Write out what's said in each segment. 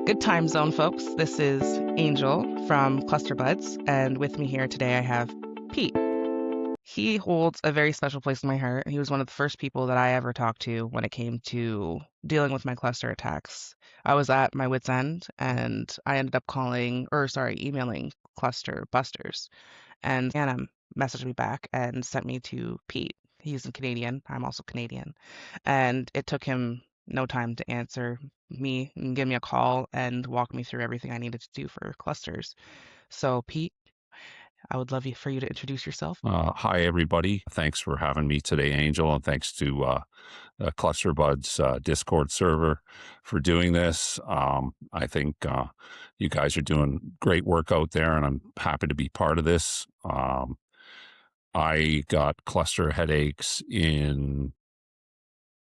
Good time zone, folks. This is Angel from Cluster Buds, and with me here today I have Pete. He holds a very special place in my heart. He was one of the first people that I ever talked to when it came to dealing with my cluster attacks. I was at my wit's end, and I ended up emailing Cluster Busters, and Anna messaged me back and sent me to Pete. He's a Canadian. I'm also Canadian. And it took him no time to answer me and give me a call and walk me through everything I needed to do for clusters. So, Pete, I would love for you to introduce yourself. Hi, everybody. Thanks for having me today, Angel, and thanks to Cluster Buds Discord server for doing this. I think you guys are doing great work out there, and I'm happy to be part of this. I got cluster headaches in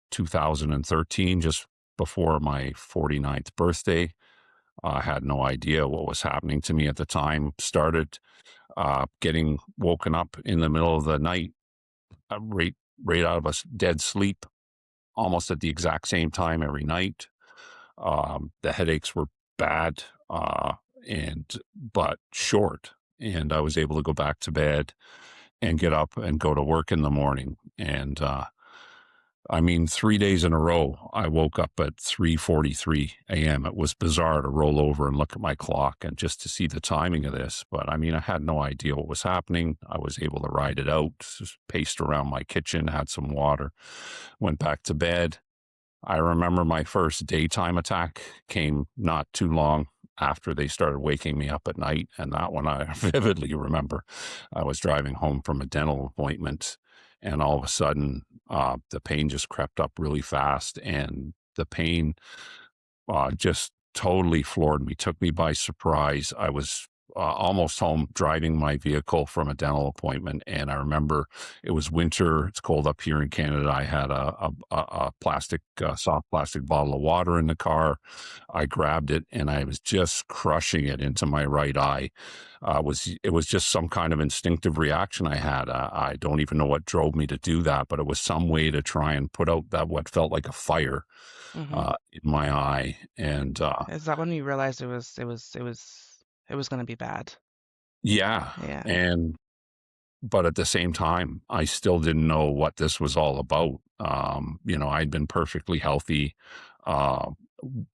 2013, just before my 49th birthday. I had no idea what was happening to me at the time. Started getting woken up in the middle of the night, right, right out of a dead sleep, almost at the exact same time every night. The headaches were bad, and but short, and I was able to go back to bed and get up and go to work in the morning. And 3 days in a row, I woke up at 3:43 a.m. It was bizarre to roll over and look at my clock and just to see the timing of this. But I had no idea what was happening. I was able to ride it out, just paced around my kitchen, had some water, went back to bed. I remember my first daytime attack came not too long after they started waking me up at night. And that one I vividly remember. I was driving home from a dental appointment, and all of a sudden, the pain just crept up really fast. And the pain just totally floored me, took me by surprise. I was almost home driving my vehicle from a dental appointment. And I remember it was winter. It's cold up here in Canada. I had a plastic, soft plastic bottle of water in the car. I grabbed it and I was just crushing it into my right eye. It was just some kind of instinctive reaction I had. I don't even know what drove me to do that, but it was some way to try and put out that what felt like a fire Hmm. in my eye. And Is that when you realized it was going to be bad? yeah, Yeah. and but at the same time, I still didn't know what this was all about. I'd been perfectly healthy, uh,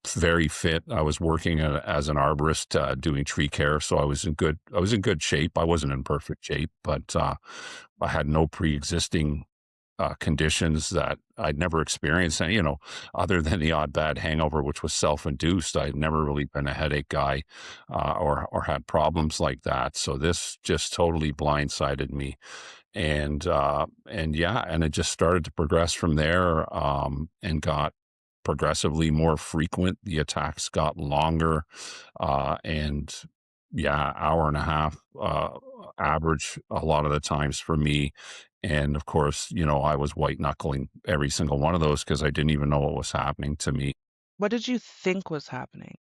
very fit. I was working as an arborist, doing tree care, so I was in good shape. I wasn't in perfect shape, but I had no pre-existing conditions that I'd never experienced. And, other than the odd bad hangover, which was self-induced, I'd never really been a headache guy, or had problems like that. So this just totally blindsided me. And yeah, and it just started to progress from there, and got progressively more frequent. The attacks got longer, and yeah, hour and a half, average a lot of the times for me. And of course, I was white knuckling every single one of those because I didn't even know what was happening to me. What did you think was happening?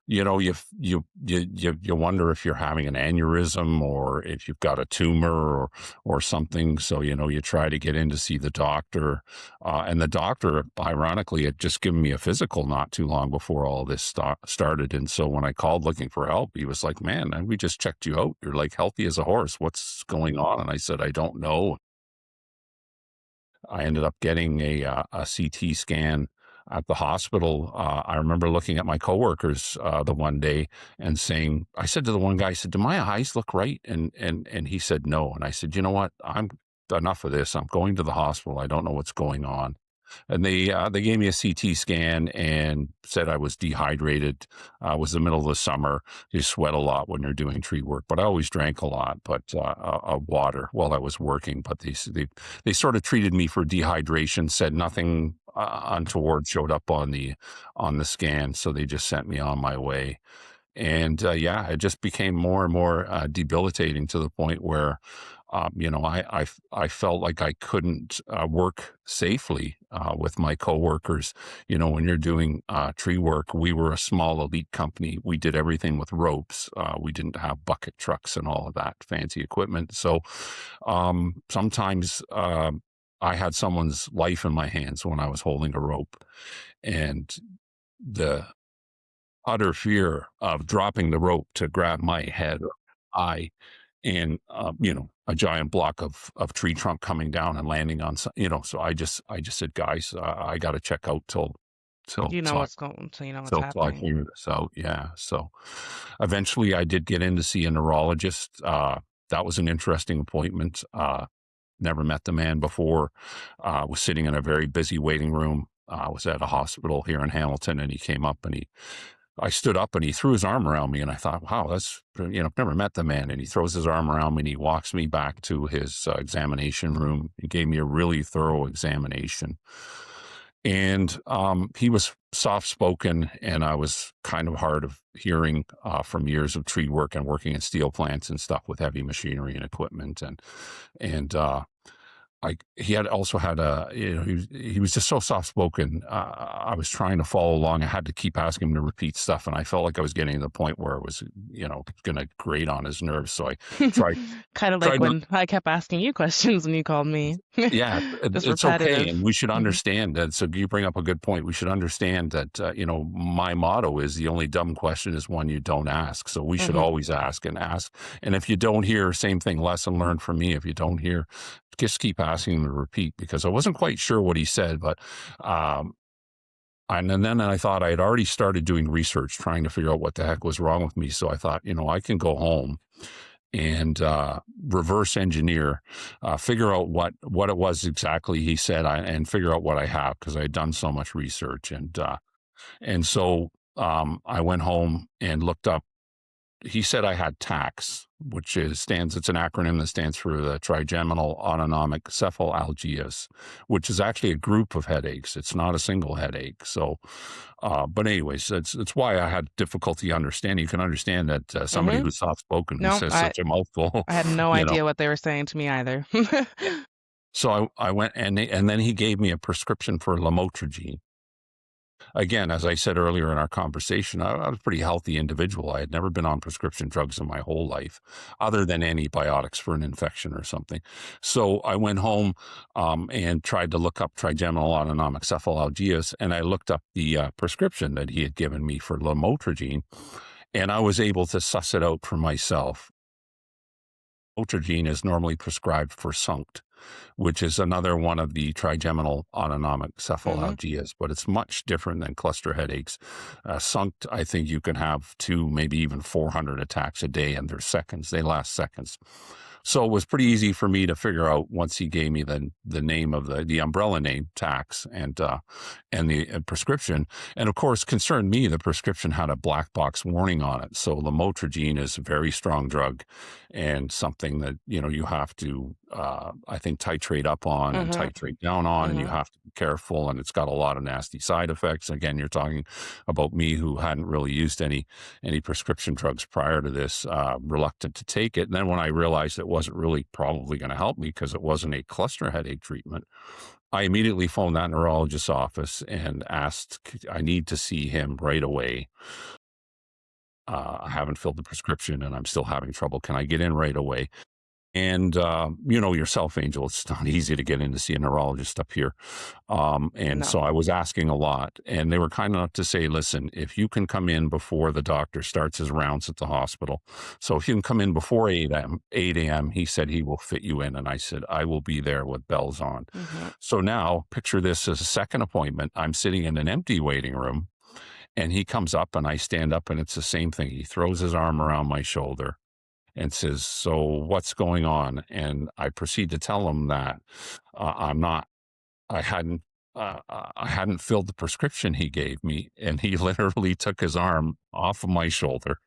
You wonder if you're having an aneurysm or if you've got a tumor or something. So, you try to get in to see the doctor. And the doctor, ironically, had just given me a physical not too long before all this started. And so when I called looking for help, he was like, "Man, we just checked you out. You're like healthy as a horse. What's going on?" And I said, "I don't know." I ended up getting a CT scan at the hospital. I remember looking at my coworkers the one day and saying, I said to the one guy, I said, "Do my eyes look right?" And he said no. And I said, "You know what? I'm enough of this. I'm going to the hospital. I don't know what's going on." And they gave me a CT scan and said I was dehydrated. It was the middle of the summer. You sweat a lot when you're doing tree work, but I always drank a lot, but water while I was working. But they sort of treated me for dehydration. Said nothing untoward showed up on the scan, so they just sent me on my way. And yeah, it just became more and more debilitating to the point where, I felt like I couldn't work safely with my coworkers. When you're doing tree work, we were a small elite company. We did everything with ropes. We didn't have bucket trucks and all of that fancy equipment. So sometimes I had someone's life in my hands when I was holding a rope, and the utter fear of dropping the rope to grab my head or eye and, a giant block of tree trunk coming down and landing on so I just said, "Guys, I gotta check out till You know till I what's going so you know what's till I happening. figure this out." Yeah, so eventually I did get in to see a neurologist. That was an interesting appointment. Never met the man before. Was sitting in a very busy waiting room. Was at a hospital here in Hamilton, and he came up and I stood up and he threw his arm around me, and I thought, wow, I've never met the man. And he throws his arm around me and he walks me back to his examination room. He gave me a really thorough examination. And he was soft spoken, and I was kind of hard of hearing from years of tree work and working in steel plants and stuff with heavy machinery and equipment. And he had also had he was just so soft spoken. I was trying to follow along. I had to keep asking him to repeat stuff, and I felt like I was getting to the point where it was, going to grate on his nerves. So I tried Kind of like tried not. when I kept asking you questions and you called me. Yeah, Just it's okay, repetitive. and we should Mhm. understand that. So you bring up a good point. We should understand that. My motto is the only dumb question is one you don't ask. So we should Mhm. always ask and ask. And if you don't hear, same thing. Lesson learned from me. If you don't hear, just keep asking him to repeat, because I wasn't quite sure what he said, but um, and then I thought I had already started doing research, trying to figure out what the heck was wrong with me. So I thought, I can go home and reverse engineer, figure out what it was exactly he said, and figure out what I have, because I had done so much research. And so I went home and looked up. He said I had TACS, which it's an acronym that stands for the trigeminal autonomic cephalalgias, which is actually a group of headaches. It's not a single headache. So, but anyways, it's why I had difficulty understanding. You can understand that somebody Mhm. who's soft spoken, who No, says I such a mouthful, I had no you know. idea what they were saying to me either. So I went, and then he gave me a prescription for lamotrigine. Again, as I said earlier in our conversation, I was a pretty healthy individual. I had never been on prescription drugs in my whole life, other than antibiotics for an infection or something. So I went home and tried to look up trigeminal autonomic cephalalgias, and I looked up the prescription that he had given me for lamotrigine, and I was able to suss it out for myself. Lamotrigine is normally prescribed for SUNCT, which is another one of the trigeminal autonomic Mhm. cephalalgias, but it's much different than cluster headaches. SUNCT, I think you can have two, maybe even 400 attacks a day, and they're seconds. They last seconds. So it was pretty easy for me to figure out, once he gave me the name of the umbrella name, tax, and the prescription. And of course, concerned me, the prescription had a black box warning on it. So lamotrigine is a very strong drug, and something that you have to, I think, titrate up on and Mhm. titrate down on, and you Mhm. have to be careful. And it's got a lot of nasty side effects. Again, you're talking about me, who hadn't really used any prescription drugs prior to this, reluctant to take it. And then when I realized it wasn't really probably going to help me, because it wasn't a cluster headache treatment, I immediately phoned that neurologist's office and asked, I need to see him right away. I haven't filled the prescription and I'm still having trouble. Can I get in right away? And you know yourself, Angel, it's not easy to get in to see a neurologist up here. And No. so I was asking a lot, and they were kind enough to say, listen, if you can come in before the doctor starts his rounds at the hospital, so if you can come in before 8 a.m., he said he will fit you in. And I said, I will be there with bells on. Mhm. So now picture this as a second appointment. I'm sitting in an empty waiting room, and he comes up and I stand up, and it's the same thing. He throws his arm around my shoulder and says, "So what's going on?" And I proceed to tell him that I'm not. I hadn't. I hadn't filled the prescription he gave me, and he literally took his arm off of my shoulder,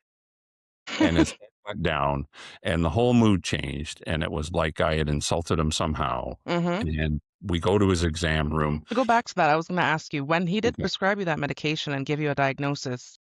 and his head went down, and the whole mood changed, and it was like I had insulted him somehow. Mhm. And we go to his exam room. To go back to that, I was gonna ask you, when he did Okay. prescribe you that medication and give you a diagnosis,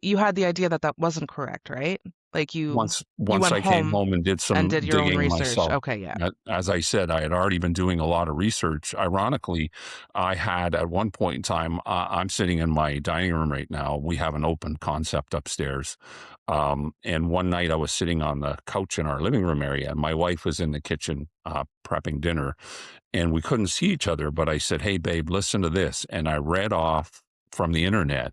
you had the idea that that wasn't correct, right? Like, you Once went I came home home and did and some did your own digging research. myself, Okay, yeah. as I said, I had already been doing a lot of research. Ironically, I had at one point in time, I'm sitting in my dining room right now. We have an open concept upstairs. And one night I was sitting on the couch in our living room area, and my wife was in the kitchen prepping dinner, and we couldn't see each other. But I said, "Hey, babe, listen to this." And I read off from the internet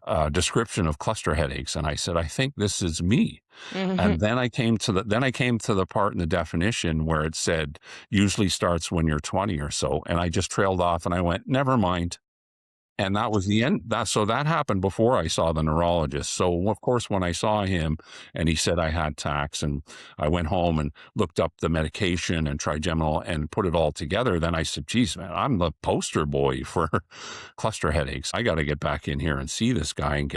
a description of cluster headaches, and I said, I think this is me. Mhm. And then I came to the part in the definition where it said usually starts when you're 20 or so, and I just trailed off and I went, never mind. And that was the end. That happened before I saw the neurologist. So of course, when I saw him and he said I had tax, and I went home and looked up the medication and trigeminal and put it all together, then I said, geez, man, I'm the poster boy for cluster headaches. I got to get back in here and see this guy and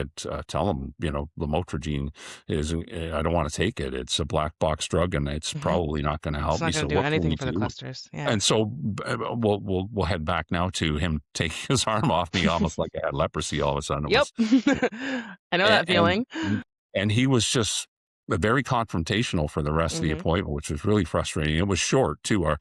tell him, Lamotrigine is, I don't want to take it. It's a black box drug and it's Mhm. probably not going to It's help me. not So gonna do what can anything we for the do? clusters. Yeah. And so we'll head back now to him taking his arm off me, almost like I had leprosy. All of a sudden, it Yep. was, I know and that feeling. and he was just very confrontational for the rest of the Mhm. appointment, which was really frustrating. It was short too,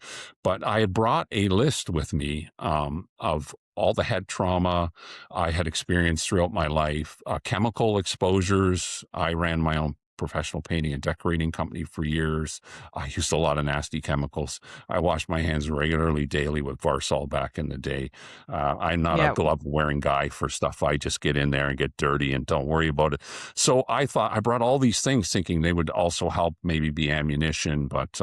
but I had brought a list with me of all the head trauma I had experienced throughout my life, chemical exposures. I ran my own professional painting and decorating company for years. I used a lot of nasty chemicals. I washed my hands regularly, daily with Varsol back in the day. I'm not a Yeah. glove wearing guy for stuff. I just get in there and get dirty and don't worry about it. So I thought I brought all these things thinking they would also help maybe be ammunition. But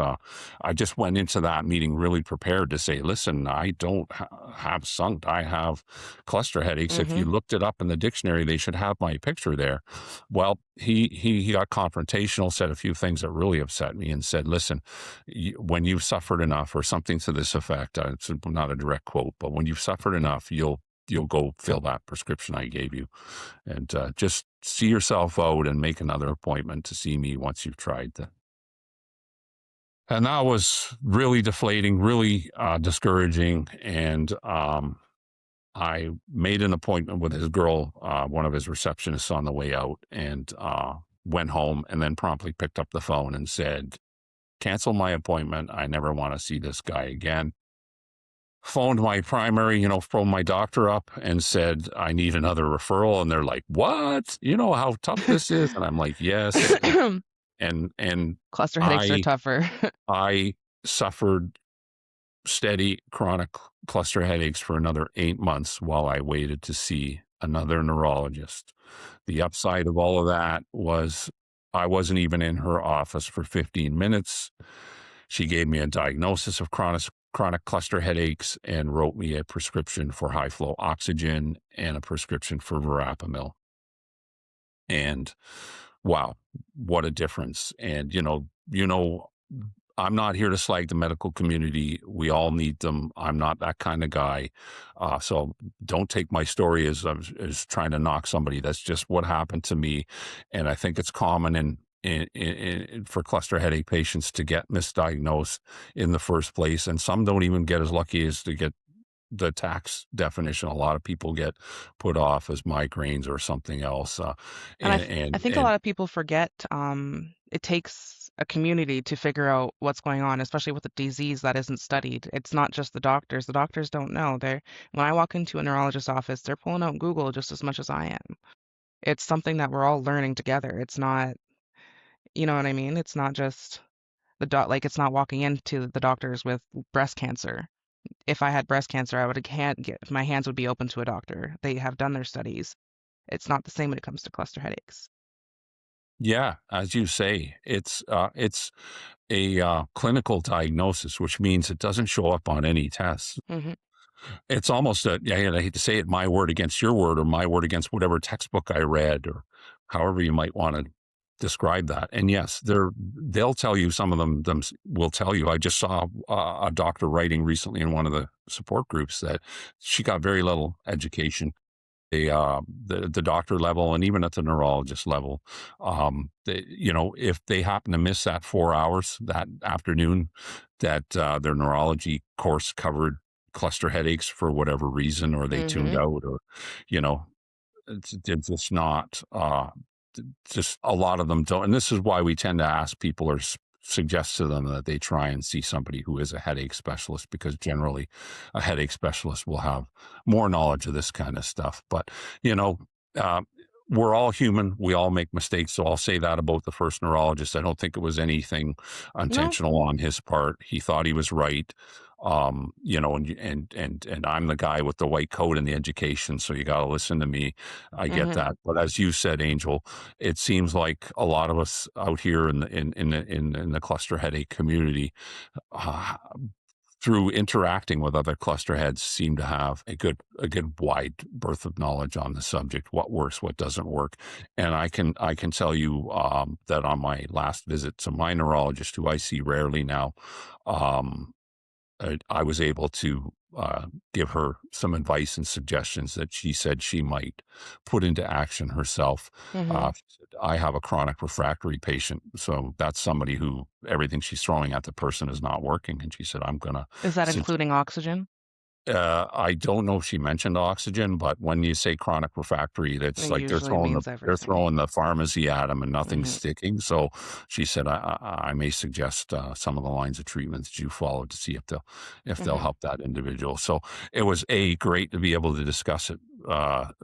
I just went into that meeting really prepared to say, listen, I don't have SUNC. I have cluster headaches. If you Mhm. looked it up in the dictionary, they should have my picture there. Well, he got confrontational, said a few things that really upset me, and said, listen, when you've suffered enough, or something to this effect, it's not a direct quote, but when you've suffered enough, you'll go fill that prescription I gave you, and just see yourself out and make another appointment to see me once you've tried that. And that was really deflating, really discouraging. And I made an appointment with his girl, one of his receptionists, on the way out, and went home, and then promptly picked up the phone and said, cancel my appointment. I never want to see this guy again. Phoned my primary, phoned my doctor up and said, I need another referral. And they're like, what? You know how tough this is? And I'm like, yes. And Cluster headaches are I, tougher. I suffered steady chronic cluster headaches for another 8 months while I waited to see another neurologist. The upside of all of that was I wasn't even in her office for 15 minutes. She gave me a diagnosis of chronic cluster headaches and wrote me a prescription for high flow oxygen and a prescription for verapamil. And wow, what a difference. And I'm not here to slag the medical community. We all need them. I'm not that kind of guy. So don't take my story as trying to knock somebody. That's just what happened to me. And I think it's common for cluster headache patients to get misdiagnosed in the first place. And some don't even get as lucky as to get the tax definition. A lot of people get put off as migraines or something else. And And, I and, think a and lot of people forget, it takes a community to figure out what's going on, especially with a disease that isn't studied. It's not just the doctors. The doctors don't know. When I walk into a neurologist's office, they're pulling out Google just as much as I am. It's something that we're all learning together. It's not, you know what I mean? It's not just like it's not walking into the doctors with breast cancer. If I had breast cancer, I would can't get my hands would be open to a doctor. They have done their studies. It's not the same when it comes to cluster headaches. Yeah, as you say, it's a clinical diagnosis, which means it doesn't show up on any tests. Mhm. It's almost yeah, I hate to say it, my word against your word, or my word against whatever textbook I read, or however you might want to describe that. And yes, they'll tell you, some of them will tell you. I just saw a doctor writing recently in one of the support groups that she got very little education, the doctor level, and even at the neurologist level. If they happen to miss that 4 hours that afternoon, that their neurology course covered cluster headaches for whatever reason, or they tuned Mhm. out, or you know it's just not. Just a lot of them don't, and this is why we tend to ask people, or suggest to them that they try and see somebody who is a headache specialist, because generally a headache specialist will have more knowledge of this kind of stuff. But you know uh, we're all human, we all make mistakes. So I'll say that about the first neurologist. I don't think it was anything No. intentional on his part. He thought he was right. and I'm the guy with the white coat and the education, so you got to listen to me. I get Mhm. that, but as you said, Angel, it seems like a lot of us out here in the cluster headache community, uh, through interacting with other cluster heads, seem to have a good wide berth of knowledge on the subject, what works, what doesn't work. And I can tell you that on my last visit to my neurologist, who I see rarely now, um, I was able to give her some advice and suggestions that she said she might put into action herself. Mhm. She said, I have a chronic refractory patient, so that's somebody who everything she's throwing at the person is not working. And she said, I'm going to Is that including oxygen? I don't know if she mentioned oxygen, but when you say chronic refractory, It that's like usually means they're everything. throwing the pharmacy at them and nothing's Mhm. sticking. So she said, I may suggest some of the lines of treatment that you follow to see if they'll Mhm. help that individual. So it was great to be able to discuss it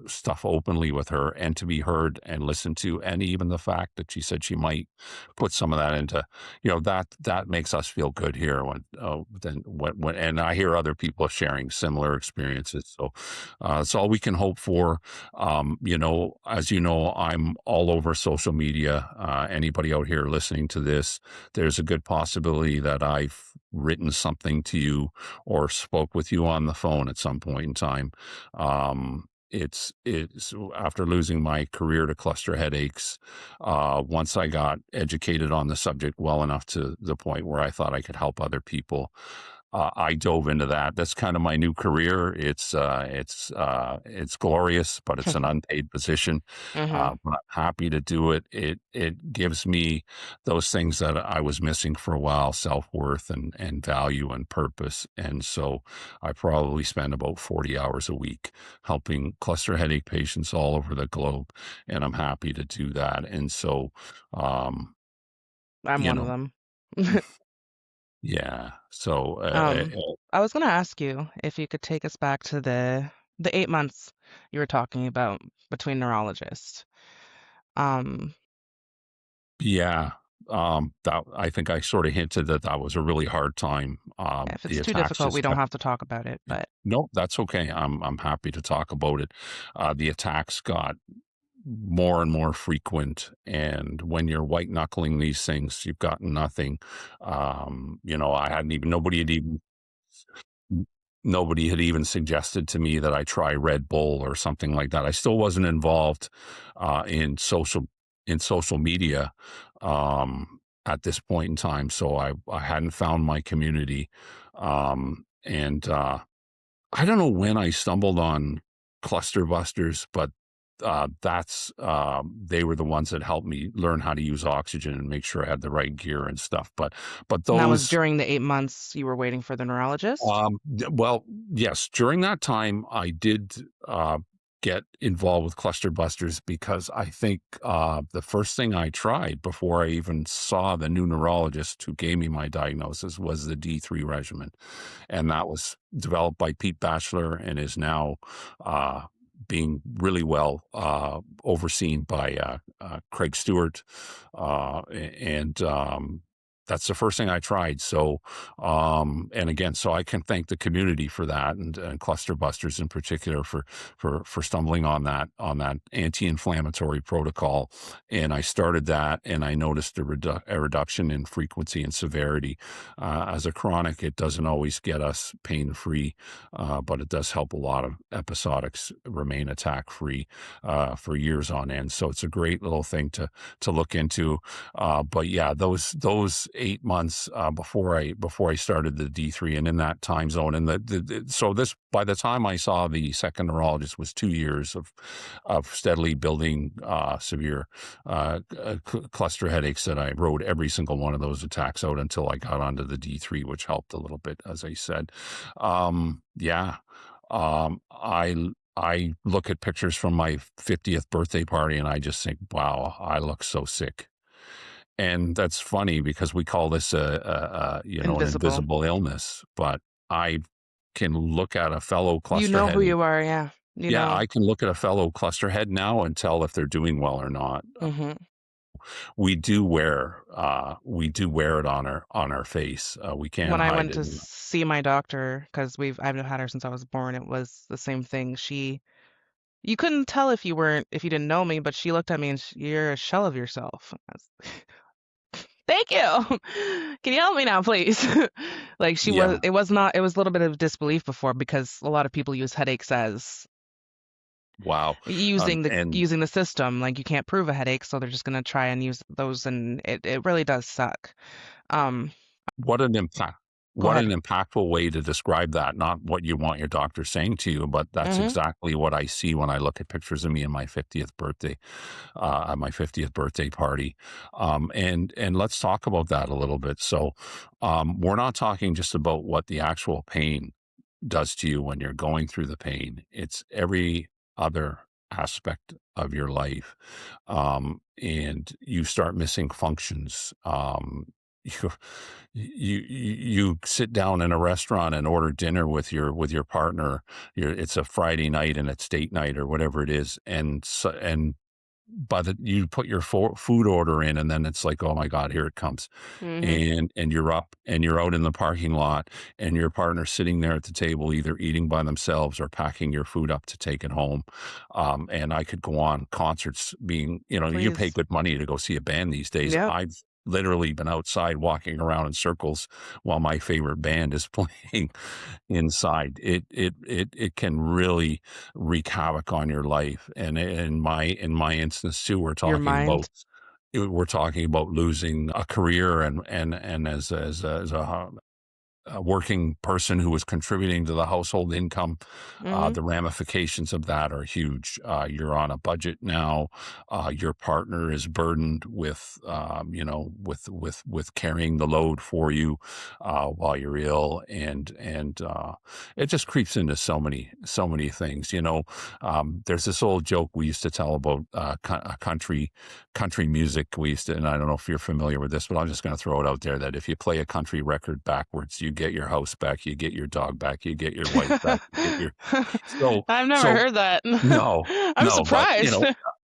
stuff openly with her and to be heard and listened to, and even the fact that she said she might put some of that into that makes us feel good here when and I hear other people sharing similar experiences. So it's all we can hope for. As you know, I'm all over social media. Anybody out here listening to this, there's a good possibility that I've written something to you or spoke with you on the phone at some point in time. It's after losing my career to cluster headaches, once I got educated on the subject well enough to the point where I thought I could help other people, I dove into that. That's kind of my new career. It's glorious, but it's an unpaid position. Mhm. But I'm happy to do it. It gives me those things that I was missing for a while: self worth and value and purpose. And so I probably spend about 40 hours a week helping cluster headache patients all over the globe, and I'm happy to do that. And so, um, I'm you one of know, them. yeah. So, Um, I was gonna ask you if you could take us back to the 8 months you were talking about between neurologists. Um, yeah. That I think I sort of hinted that that was a really hard time. if The it's too attacks difficult, we just don't kept. have to talk about it, but No, that's okay. I'm happy to talk about it. The attacks got more and more frequent, and when you're white knuckling these things, you've got nothing. I hadn't even N nobody had even suggested to me that I try Red Bull or something like that. I still wasn't involved, in social media, at this point in time, so I hadn't found my community, and I don't know when I stumbled on Cluster Busters, but, they were the ones that helped me learn how to use oxygen and make sure I had the right gear and stuff, but and that was those during the 8 months you were waiting for the neurologist? well, yes, during that time, I did get involved with cluster busters because I think the first thing I tried before I even saw the new neurologist who gave me my diagnosis was the D3 regimen. And that was developed by Pete Batchelor and is now uh, being really well overseen by Craig Stewart. And that's the first thing I tried. So, and again, so I can thank the community for that, and Cluster Busters in particular for stumbling on that anti-inflammatory protocol. And I started that, and I noticed a reduction in frequency and severity. As a chronic, it doesn't always get us pain free, but it does help a lot of episodics remain attack free for years on end. So it's a great little thing to look into. But yeah, those 8 months before I started the D3 and in that time zone, and so this by the time I saw the second neurologist was 2 years of steadily building severe cluster headaches that I rode every single one of those attacks out until I got onto the D3, which helped a little bit, as I said. Yeah, I look at pictures from my 50th birthday party and I just think, wow, I look so sick. And that's funny because we call this an Invisible. invisible illness, but I can look at a fellow You cluster know who head. you are, yeah. You Yeah, know. I can look at a fellow cluster head now and tell if they're doing well or not. Mhm. we do wear it on our face. We can't When I hide went it. to see my doctor, because I've had her since I was born, it was the same thing. You couldn't tell if you didn't know me, but she looked at me and you're a shell of yourself. I was, thank you. Can you help me now, please? Like Yeah. it was not, it was a little bit of disbelief before because a lot of people use headaches as Wow. And using the system. Like you can't prove a headache, so they're just gonna try and use those, and it really does suck. Um, what an impact. Go What an ahead. impactful way to describe that. Not what you want your doctor saying to you, but that's Hmm. exactly what I see when I look at pictures of me in my 50th birthday, at my 50th birthday party. And let's talk about that a little bit. So, we're not talking just about what the actual pain does to you when you're going through the pain. It's every other aspect of your life. And you start missing functions. You, you sit down in a restaurant and order dinner with your partner. It's a Friday night and it's date night or whatever it is, and by the you put your food order in, and then it's like, oh my god, here it comes, Hmm. and you're up and you're out in the parking lot, and your partner's sitting there at the table either eating by themselves or packing your food up to take it home. And I could go on. Concerts being, you pay Please. good money to go see a band these days. Yep. I've literally been outside walking around in circles while my favorite band is playing inside. It can really wreak havoc on your life. And in my instance too, Your mind. we're talking about losing a career, and a working person who was contributing to the household income, Hmm. the ramifications of that are huge. You're on a budget now. Your partner is burdened with, with carrying the load for you while you're ill, and it just creeps into so many things. There's this old joke we used to tell about country music. We used to, and I don't know if you're familiar with this, but I'm just going to throw it out there that if you play a country record backwards, you get your house back, you get your dog back, you get your wife back, you get your so I've never so heard that. no, I'm no, but surprised.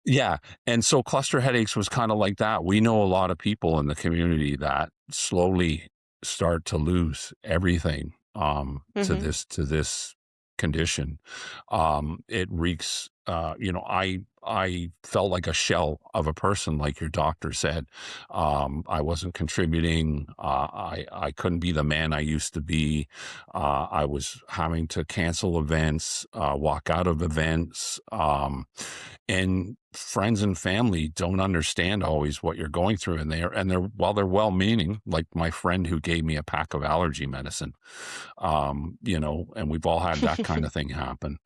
yeah, and so cluster headaches was kind of like that. We know a lot of people in the community that slowly start to lose everything Hmm. to this condition. It wreaks. I felt like a shell of a person, like your doctor said. I wasn't contributing. I couldn't be the man I used to be. I was having to cancel events, walk out of events. And friends and family don't understand always what you're going through, and they're while they're well meaning, like my friend who gave me a pack of allergy medicine, and we've all had that kind of thing happen.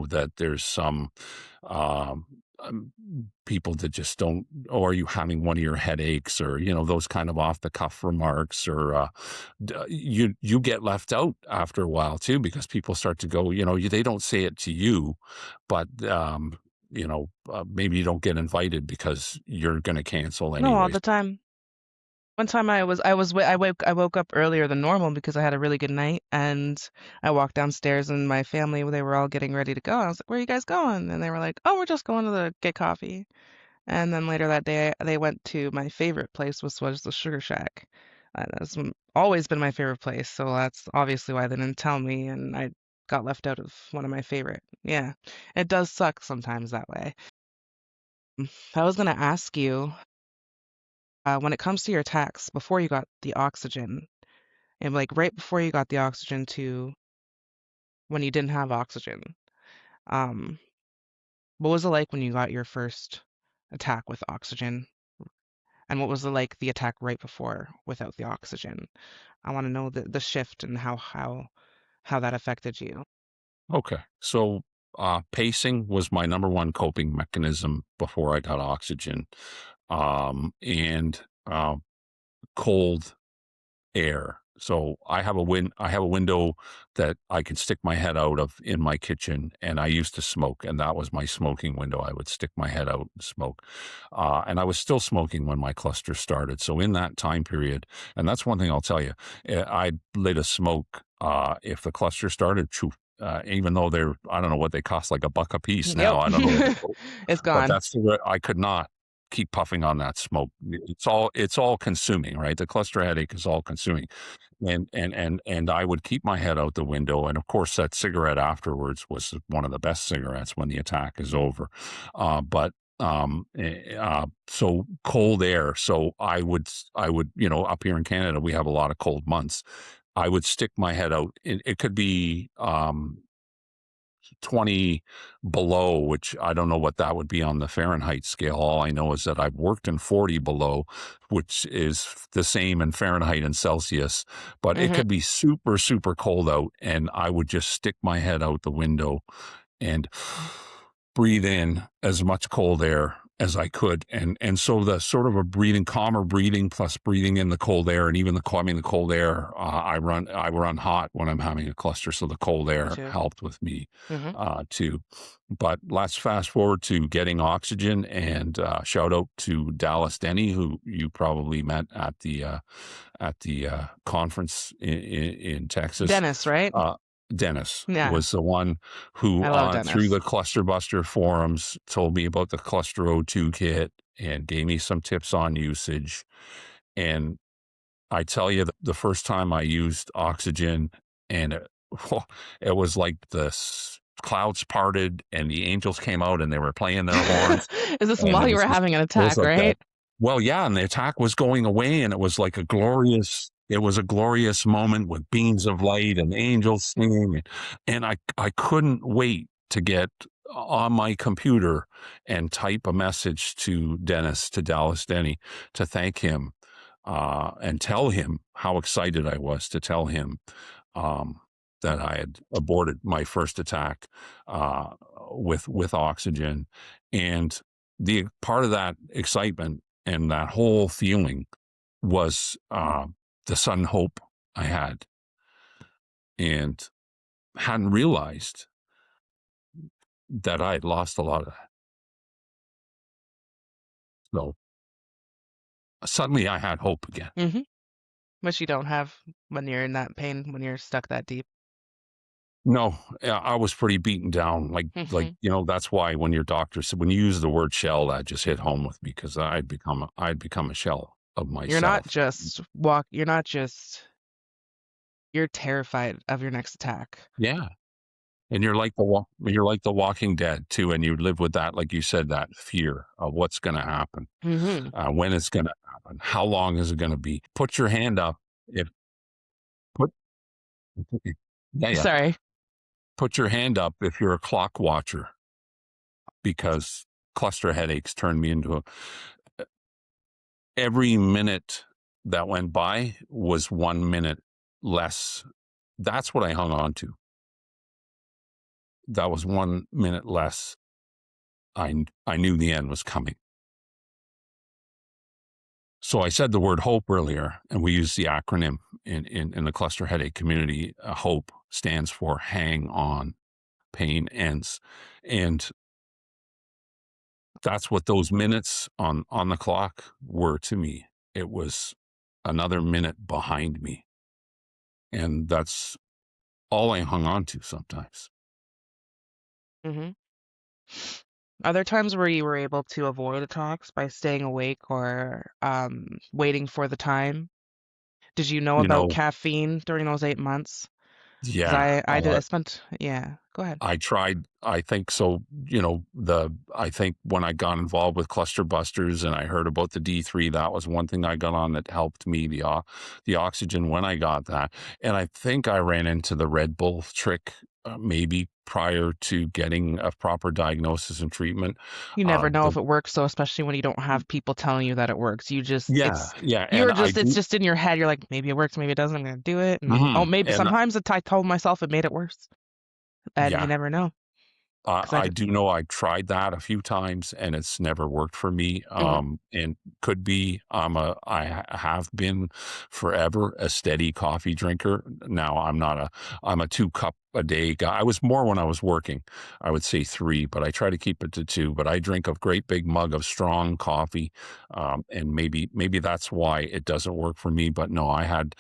That there's some um, um, people that just don't, or are you having one of your headaches, or those kind of off the cuff remarks, or you get left out after a while too, because people start to go, they don't say it to you, but maybe you don't get invited because you're going to cancel No, all anyways. the time. One time I woke up earlier than normal because I had a really good night, and I walked downstairs and my family, they were all getting ready to go. I was like, "Where are you guys going?" And they were like, "Oh, we're just going to get coffee." And then later that day, they went to my favorite place, which was the Sugar Shack. Always been my favorite place, so that's obviously why they didn't tell me, and I got left out of one of my favorite. Yeah, it does suck sometimes that way. I was gonna ask you, when it comes to your attacks before you got the oxygen, and like right before you got the oxygen to when you didn't have oxygen, um, what was it like when you got your first attack with oxygen? And what was it like the attack right before without the oxygen? I want to know the shift and how that affected you. Okay. So, pacing was my number one coping mechanism before I got oxygen. And cold air. So I have a window that I can stick my head out of in my kitchen, and I used to smoke, and that was my smoking window. I would stick my head out and smoke. And I was still smoking when my cluster started. So in that time period, and that's one thing I'll tell you, I lit a smoke if the cluster started. Phew, even though they're, I don't know what they cost, like $1 a piece now. Yep. I don't know what they go, It's but gone. that's the way I could not keep puffing on that smoke. It's all consuming, right? The cluster headache is all consuming. And I would keep my head out the window, and of course, that cigarette afterwards was one of the best cigarettes when the attack is over. But so cold air. So I would, up here in Canada, we have a lot of cold months. I would stick my head out. It could be 20 below, which I don't know what that would be on the Fahrenheit scale. All I know is that I've worked in 40 below, which is the same in Fahrenheit and Celsius, but it Hmm. could be super, super cold out. And I would just stick my head out the window and breathe in as much cold air as I could. And so the sort of a breathing, calmer breathing plus breathing in the cold air, and even the cold air, I run hot when I'm having a cluster. So the cold Me air too. helped with me Hmm. too. But let's fast forward to getting oxygen, and shout out to Dallas Denny, who you probably met at the conference in Texas. Dennis, right? Uh, Dennis Yeah. was the one who, I love through Dennis. the Cluster Buster forums, told me about the Cluster O2 kit and gave me some tips on usage. And I tell you, the first time I used oxygen, and it was like clouds parted and the angels came out and they were playing their horns, Is this and while it you was were just, having an it was attack, like that. right? Well, yeah, and the attack was going away, and it was like a glorious moment with beams of light and angels singing, and I couldn't wait to get on my computer and type a message to Dallas Denny, to thank him, and tell him how excited I was to tell him, um, that I had aborted my first attack, with oxygen. And the part of that excitement and that whole feeling was, the sudden hope I had, and hadn't realized that I had lost a lot of that. So suddenly I had hope again. Hmm. Which you don't have when you're in that pain, when you're stuck that deep. No, yeah, I was pretty beaten down. Like, Hmm. that's why when your doctor said, when you use the word shell, that just hit home with me, because I'd become a shell of You're not myself. just walk. You're not just. You're terrified of your next attack. Yeah. And you're like the Walking Dead too, and you live with that, like you said, that fear of what's going to happen, Hmm. when it's going to happen, how long is it going to be. Put your hand up if put yeah, yeah. Sorry. Put your hand up if you're a clock watcher, because cluster headaches turned me into every minute that went by was 1 minute less. That's what I hung on to. That was 1 minute less. I knew the end was coming. So I said the word hope earlier, and we use the acronym in the cluster headache community. HOPE stands for hang on, pain ends. And that's what those minutes on the clock were to me. It was another minute behind me. And that's all I hung on to sometimes. Hmm. Are there times where you were able to avoid attacks by staying awake or waiting for the time? Did you know You about know, caffeine during those 8 months? Because yeah, I did. I spent. Yeah. Go ahead. I tried. I think so. I think when I got involved with cluster busters and I heard about the D3, that was one thing I got on that helped me, the oxygen when I got that. And I think I ran into the Red Bull trick, maybe prior to getting a proper diagnosis and treatment. You never know The if it works, so especially when you don't have people telling you that it works. Yeah, yeah, and It's just in your head. You're like, maybe it works, maybe it doesn't. I'm gonna do it, and oh, maybe and sometimes I told myself it made it worse, and you yeah, never know. Because I do know I tried that a few times and it's never worked for me. Mhm. And could be have been forever a steady coffee drinker. Now I'm a 2 cup a day guy. I was more when I was working. I would say 3, but I try to keep it to 2. But I drink a great big mug of strong coffee, and maybe that's why it doesn't work for me. But no, I had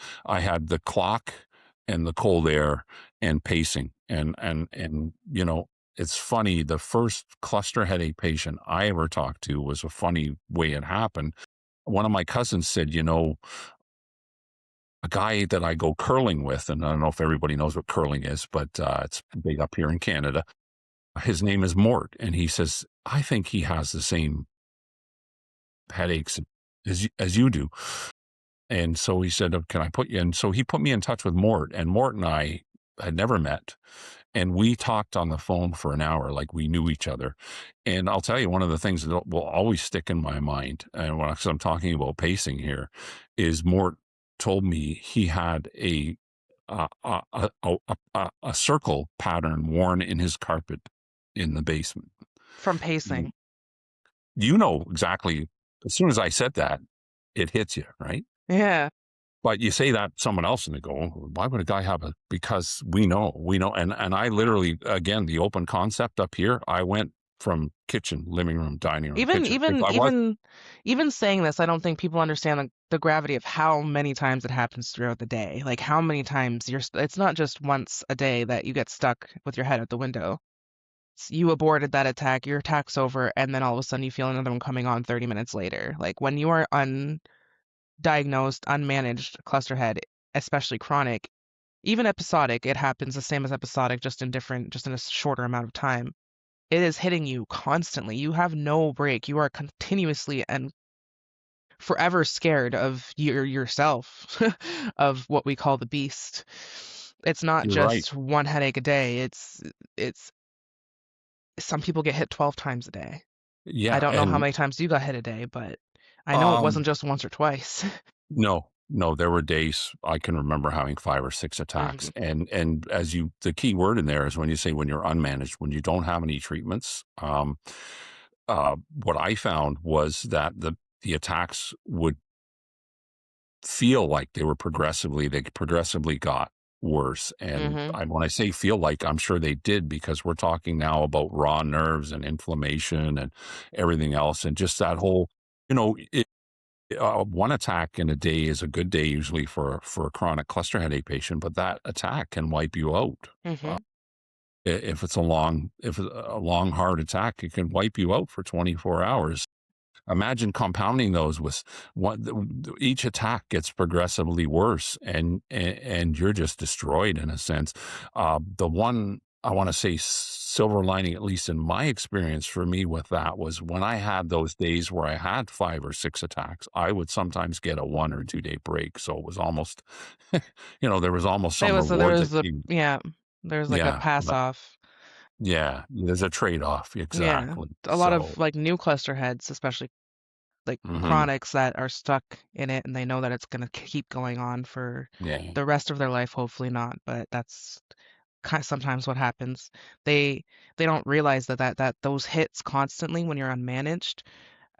the clock and the cold air and pacing. And it's funny. The first cluster headache patient I ever talked to was a funny way it happened. One of my cousins said, a guy that I go curling with, and I don't know if everybody knows what curling is, but it's big up here in Canada. His name is Mort, and he says, I think he has the same headaches as you do. And so he said, can I put you in? So he put me in touch with Mort, and Mort and I had never met. And we talked on the phone for an hour, like we knew each other. And I'll tell you, one of the things that will always stick in my mind, and when I'm talking about pacing here, is Mort told me he had a circle pattern worn in his carpet in the basement. From Mm. pacing. You know exactly. As soon as I said that, it hits you, right? Yeah. But you say that to someone else and they go, "Oh, why would a guy have a," because we know. And I literally, again, the open concept up here, I went from kitchen, living room, dining room, Even kitchen. If even I was, even even saying this, I don't think people understand the gravity of how many times it happens throughout the day. Like how many times it's not just once a day that you get stuck with your head out the window. You aborted that attack, your attack's over, and then all of a sudden you feel another one coming on 30 minutes later. Like when you are undiagnosed, unmanaged cluster head, especially chronic, even episodic, it happens the same as episodic, just in a shorter amount of time. It is hitting you constantly. You have no break. You are continuously and forever scared of yourself, of what we call the beast. It's not you're right. just one headache a day. It's some people get hit 12 times a day. I Yeah. don't know how And many times you got hit a day, but I know it um, wasn't just once or twice. no, there were days I can remember having 5 or 6 attacks. Mhm. And as the key word in there is when you say when you're unmanaged, when you don't have any treatments. What I found was that the attacks would feel like they progressively got worse. And Mhm. when I say feel like, I'm sure they did, because we're talking now about raw nerves and inflammation and everything else. And just that whole, one attack in a day is a good day usually for a chronic cluster headache patient, but that attack can wipe you out. Uh, Mhm. if it's a long, hard attack, it can wipe you out for 24 hours. Imagine compounding those with each attack gets progressively worse, and you're just destroyed in a sense. The one I want to say silver lining, at least in my experience for me with that, was when I had those days where I had 5 or 6 attacks, I would sometimes get a 1 or 2 day break. So it was almost, there was almost It some was there reward was that a you, yeah, there's like a yeah, pass off. yeah, there's a trade off. Yeah. Exactly. A lot So, of like new cluster heads, especially like mhm, chronics that are stuck in it and they know that it's going to keep going on for yeah. the rest of their life, hopefully not, but that's kind of sometimes what happens. They they don't realize that those hits constantly when you're unmanaged,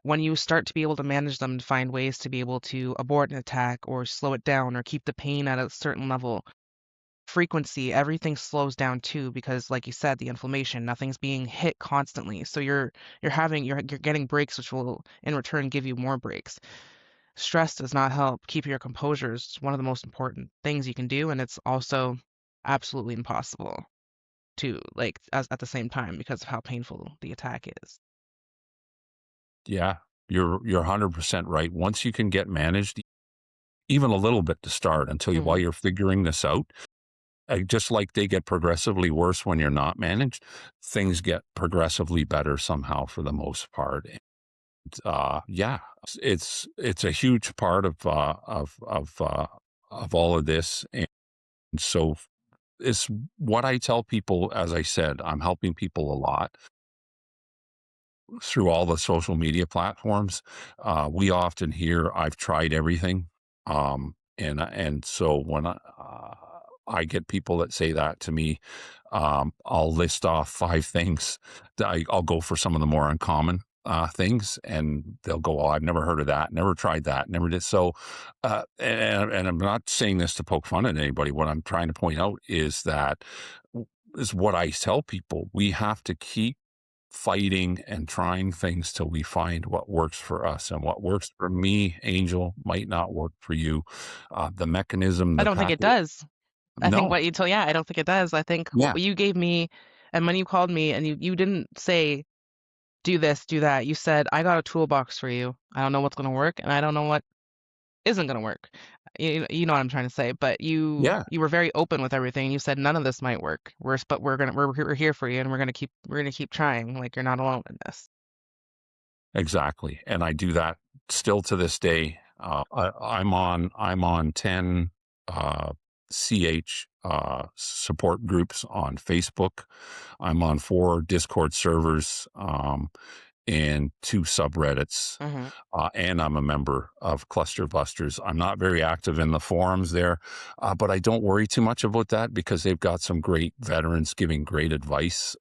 when you start to be able to manage them and find ways to be able to abort an attack or slow it down or keep the pain at a certain level, frequency, everything slows down too because like you said, the inflammation, nothing's being hit constantly. So you're getting breaks which will in return give you more breaks. Stress does not help. Keep your composure is one of the most important things you can do, and it's also absolutely impossible to like as at the same time because of how painful the attack is. Yeah, you're 100% right. Once you can get managed, even a little bit to start while Mhm. you're figuring this out, just like they get progressively worse when you're not managed, things get progressively better somehow for the most part. And, yeah, it's a huge part of all of this. And so it's what I tell people. As I said, I'm helping people a lot through all the social media platforms. We often hear, "I've tried everything," and so when I get people that say that to me, I'll list off 5 things that I'll go for some of the more uncommon things, and they'll go, "Oh, I've never heard of that, never tried that, never did." So, and I'm not saying this to poke fun at anybody. What I'm trying to point out is that is what I tell people. We have to keep fighting and trying things till we find what works for us, and what works for me, Angel, might not work for you. The mechanism, I the don't think it pathway. does. I think No. what you told, yeah, I don't think it does. I think what Yeah. you gave me, and when you called me and you didn't say, do this, do that. You said, I got a toolbox for you. I don't know what's going to work and I don't know what isn't going to work. You know what I'm trying to say, but Yeah. you were very open with everything. You said none of this might work. But we're here for you and we're going to keep trying. Like you're not alone in this. Exactly, and I do that still to this day. I'm on 10 CH support groups on Facebook. I'm on 4 Discord servers, and 2 subreddits. Hmm. And I'm a member of Cluster Busters. I'm not very active in the forums there, but I don't worry too much about that because they've got some great veterans giving great advice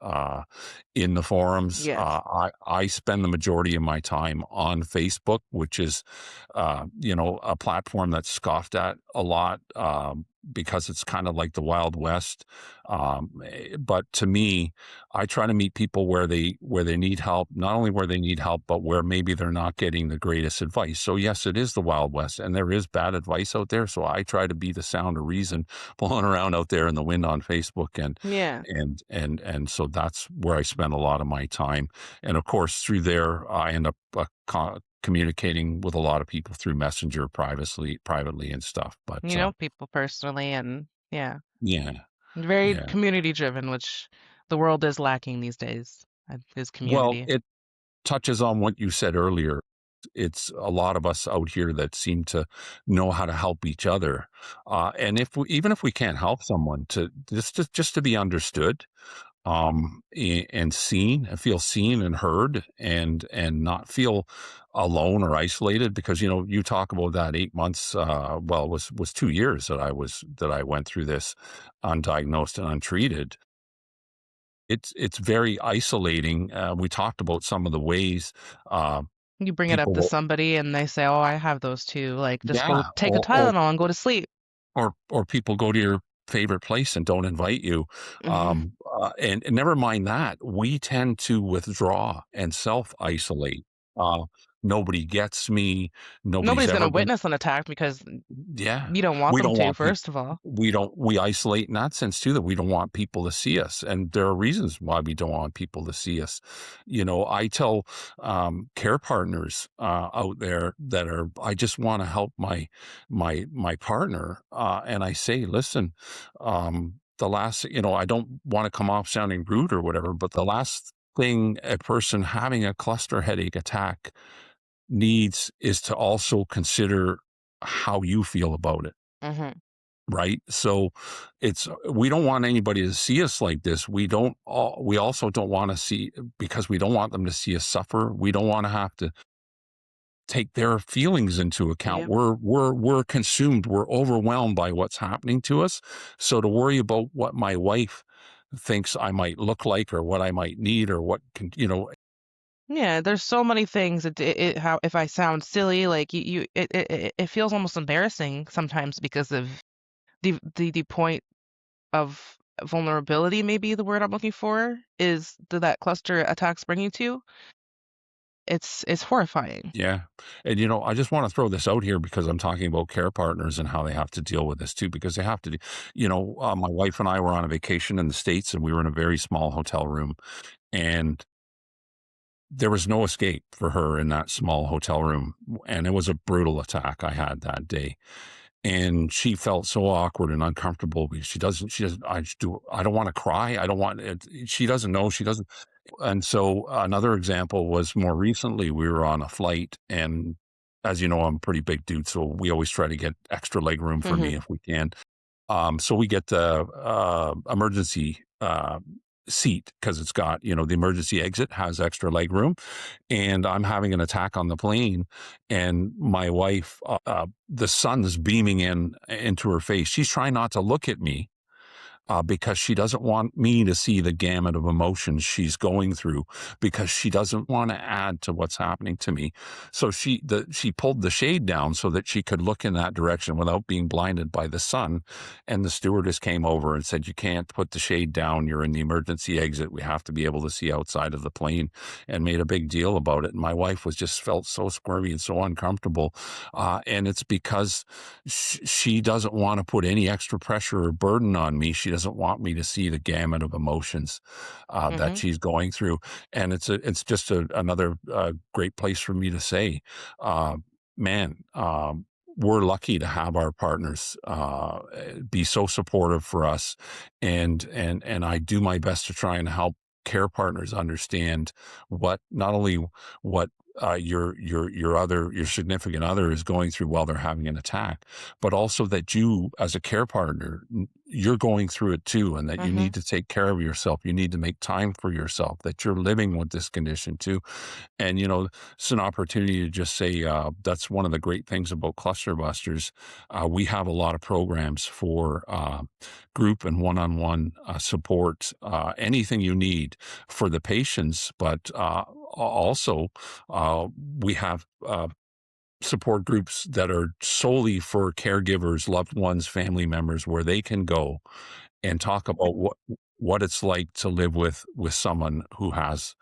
in the forums. Yes. I spend the majority of my time on Facebook, which is, a platform that's scoffed at a lot. Because it's kind of like the Wild West, but to me, I try to meet people where they need help, not only where they need help, but where maybe they're not getting the greatest advice. So yes, it is the Wild West, and there is bad advice out there. So I try to be the sound of reason blowing around out there in the wind on Facebook, and Yeah. so that's where I spend a lot of my time. And of course, through there, I end up communicating with a lot of people through Messenger privately and stuff. But You know people personally and yeah, yeah, very yeah. community driven, which the world is lacking these days. Is Well, community. it touches on what you said earlier. It's a lot of us out here that seem to know how to help each other, and even if we can't help someone, to just to be understood, and seen, and feel seen and heard, and not feel alone or isolated. Because you talk about that 8 months. Well, it was 2 years that I went through this undiagnosed and untreated. It's very isolating. We talked about some of the ways uh, You bring it up people to will, somebody and they say, "Oh, I have those too." Like, just go yeah, take a Tylenol and go to sleep. or people go to your favorite place and don't invite you. Hmm. And never mind that, we tend to withdraw and self isolate. Uh, Nobody gets me. Nobody's Nobody's gonna ever been. witness an attack because Yeah, you don't want we them don't to, want people. first of all. We isolate in that sense too, that we don't want people to see us, and there are reasons why we don't want people to see us. I tell care partners out there that are, I just want to help my partner, and I say, listen, the last, I don't want to come off sounding rude or whatever, but the last thing a person having a cluster headache attack needs is to also consider how you feel about it. Hmm. Right? So we don't want anybody to see us like this. We also don't want to see, because we don't want them to see us suffer. We don't want to have to take their feelings into account. Yep. We're consumed. We're overwhelmed by what's happening to us. So to worry about what my wife thinks I might look like, or what I might need, or what can, Yeah, there's so many things. How if I sound silly, like it feels almost embarrassing sometimes because of the point of vulnerability. Maybe the word I'm looking for is that cluster attacks bring you to. It's horrifying. yeah. And, I just want to throw this out here because I'm talking about care partners and how they have to deal with this too, because they have to, my wife and I were on a vacation in the States, and we were in a very small hotel room, and there was no escape for her in that small hotel room. And it was a brutal attack I had that day. And she felt so awkward and uncomfortable because I don't want to cry. I don't want it. She doesn't know. She doesn't. And so another example was, more recently, we were on a flight, and as you know, I'm a pretty big dude, so we always try to get extra leg room for me Hmm. if we can. So we get the emergency seat, because it's got, the emergency exit has extra leg room, and I'm having an attack on the plane, and my wife, the sun's beaming into her face. She's trying not to look at me, because she doesn't want me to see the gamut of emotions she's going through, because she doesn't want to add to what's happening to me. So she pulled the shade down so that she could look in that direction without being blinded by the sun. And the stewardess came over and said, "You can't put the shade down. You're in the emergency exit. We have to be able to see outside of the plane," and made a big deal about it. And my wife was just felt so squirmy and so uncomfortable. And it's because she doesn't want to put any extra pressure or burden on me. She doesn't want me to see the gamut of emotions that Hmm. she's going through. And it's just another great place for me to say, uh, man, we're lucky to have our partners be so supportive for us, and I do my best to try and help care partners understand what not only what your significant other is going through while they're having an attack, but also that you as a care partner, you're going through it too, and that you Hmm. need to take care of yourself. You need to make time for yourself, that you're living with this condition too. And, it's an opportunity to just say, that's one of the great things about Cluster Busters. We have a lot of programs for group and one-on-one support, anything you need for the patients, but also we have support groups that are solely for caregivers, loved ones, family members, where they can go and talk about what it's like to live with someone who has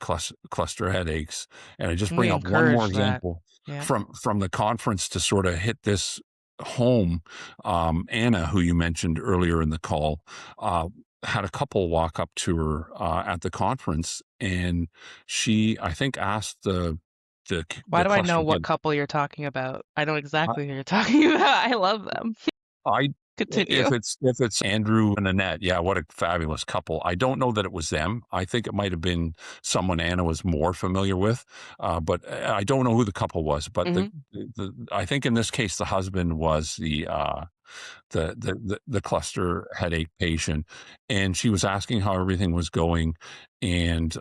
cluster headaches. And I just We bring up one more encourage that. example Yeah. from the conference to sort of hit this home. Anna, who you mentioned earlier in the call, uh, had a couple walk up to her at the conference, and she, I think, asked Why the do I know cluster what head. couple you're talking about? I know exactly who you're talking about. I love them. I Continue. if it's Andrew and Annette, yeah, what a fabulous couple. I don't know that it was them. I think it might have been someone Anna was more familiar with, but I don't know who the couple was. But Hmm. I think in this case the husband was the cluster headache patient, and she was asking how everything was going, and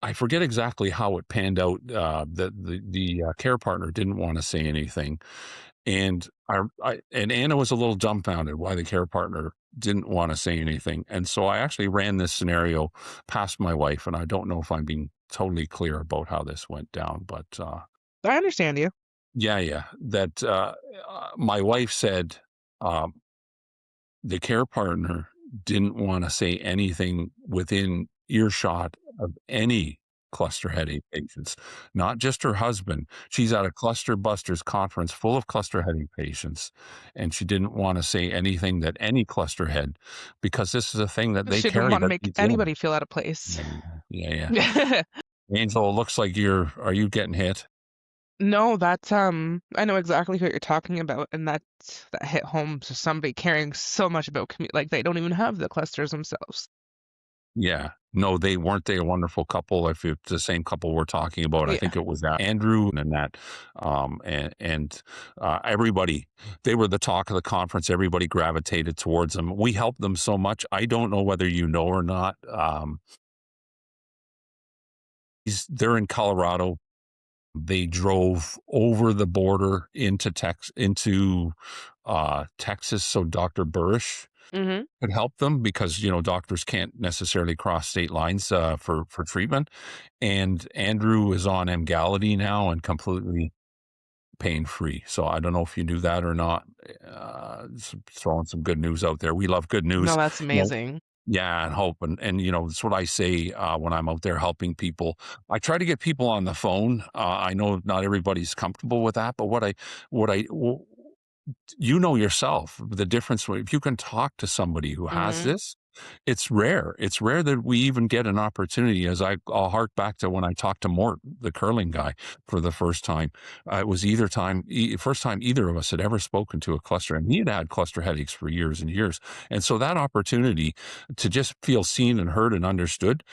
I forget exactly how it panned out. That the care partner didn't want to say anything, and and Anna was a little dumbfounded why the care partner didn't want to say anything. And so I actually ran this scenario past my wife, and I don't know if I'm being totally clear about how this went down, but I understand you. yeah, yeah. That my wife said, um, the care partner didn't want to say anything within earshot of any cluster headache patients, not just her husband. She's at a Cluster Busters conference full of cluster headache patients, and she didn't want to say anything that any cluster had, because this is a thing that they She didn't carry want to that make eats in. anybody feel out of place. Yeah, yeah, yeah. Angel, it looks like are you getting hit? No, that's I know exactly what you're talking about, and that hit home to somebody caring so much about like they don't even have the clusters themselves. Yeah. No, they a wonderful couple. If it's the same couple we're talking about, I Yeah. think it was Andrew and that, everybody, they were the talk of the conference. Everybody gravitated towards them. We helped them so much. I don't know whether you know or not. They're in Colorado. They drove over the border into Texas, so Dr. Burrish Hmm. could help them, because doctors can't necessarily cross state lines for treatment. And Andrew is on Emgality now and completely pain free. So I don't know if you knew that or not. Throwing some good news out there. We love good No, news. that's You know, amazing. yeah, and hope, and that's what I say when I'm out there helping people. I try to get people on the phone. I know not everybody's comfortable with that, but yourself the difference. If you can talk to somebody who has Hmm. this, it's rare. It's rare that we even get an opportunity. I'll hark back to when I talked to Mort, the curling guy, for the first time. It was first time either of us had ever spoken to a cluster, and he had had cluster headaches for years and years. And so that opportunity to just feel seen and heard and understood,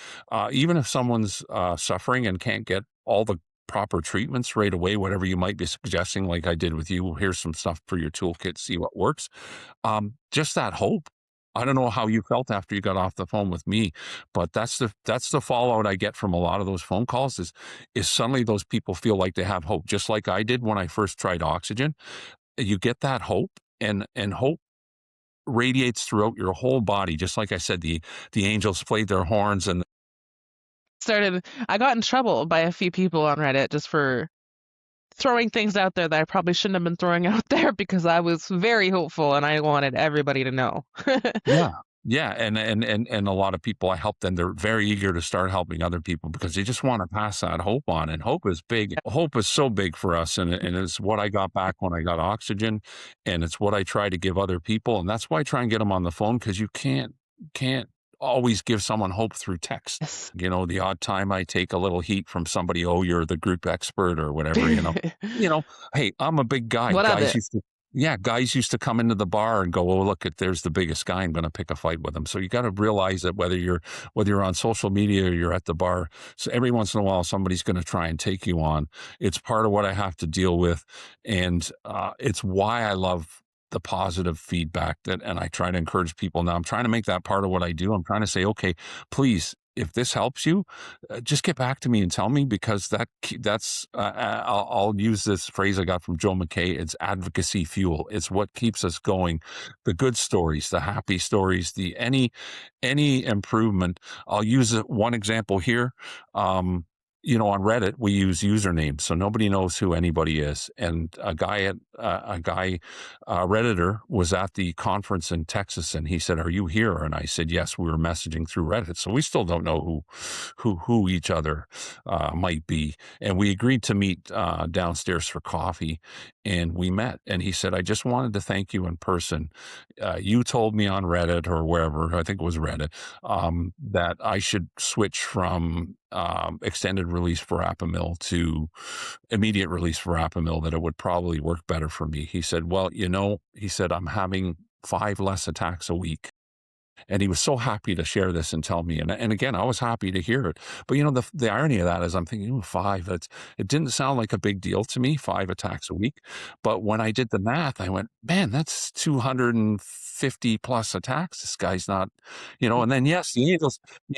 even if someone's suffering and can't get all the proper treatments right away, whatever you might be suggesting, like I did with you, here's some stuff for your toolkit, see what works. Just that hope. I don't know how you felt after you got off the phone with me, but that's the fallout I get from a lot of those phone calls is suddenly those people feel like they have hope, just like I did when I first tried oxygen. You get that hope, and hope radiates throughout your whole body. Just like I said, the angels played their horns and I got in trouble by a few people on Reddit just for throwing things out there that I probably shouldn't have been throwing out there because I was very hopeful and I wanted everybody to know. yeah. Yeah, and a lot of people I help them, they're very eager to start helping other people because they just wanna pass that hope on, and hope is big. Hope is so big for us, and it's what I got back when I got oxygen, and it's what I try to give other people, and that's why I try and get them on the phone because you can't always give someone hope through text. Yes. You know, the odd time I take a little heat from somebody, "Oh, you're the group expert," or whatever, you know? You know, hey, I'm a big guy. What of it? Guys used to come into the bar and go, "Oh, look at there's the biggest guy. I'm going to pick a fight with him." So you got to realize that whether you're on social media or you're at the bar, so every once in a while somebody's going to try and take you on. It's part of what I have to deal with, and it's why I love the positive feedback that, and I try to encourage people. Now I'm trying to make that part of what I do. I'm trying to say, okay, please, if this helps you, just get back to me and tell me because I'll use this phrase I got from Joe McKay. It's advocacy fuel. It's what keeps us going. The good stories, the happy stories, the any improvement. I'll use one example here. On Reddit, we use usernames, so nobody knows who anybody is. And a Redditor was at the conference in Texas, and he said, "Are you here?" And I said, "Yes." We were messaging through Reddit, so we still don't know who each other might be. And we agreed to meet downstairs for coffee, and we met. And he said, "I just wanted to thank you in person. You told me on Reddit or wherever, I think it was Reddit, that I should switch from extended release verapamil to immediate release verapamil, that it would probably work better for me." He said, "Well, he said, I'm having 5 less attacks a week." And he was so happy to share this and tell me. And again, I was happy to hear it. But the irony of that is I'm thinking, "Ooh, five, it didn't sound like a big deal to me, 5 attacks a week." But when I did the math, I went, man, that's 250 plus attacks. This guy's not, and then yes, the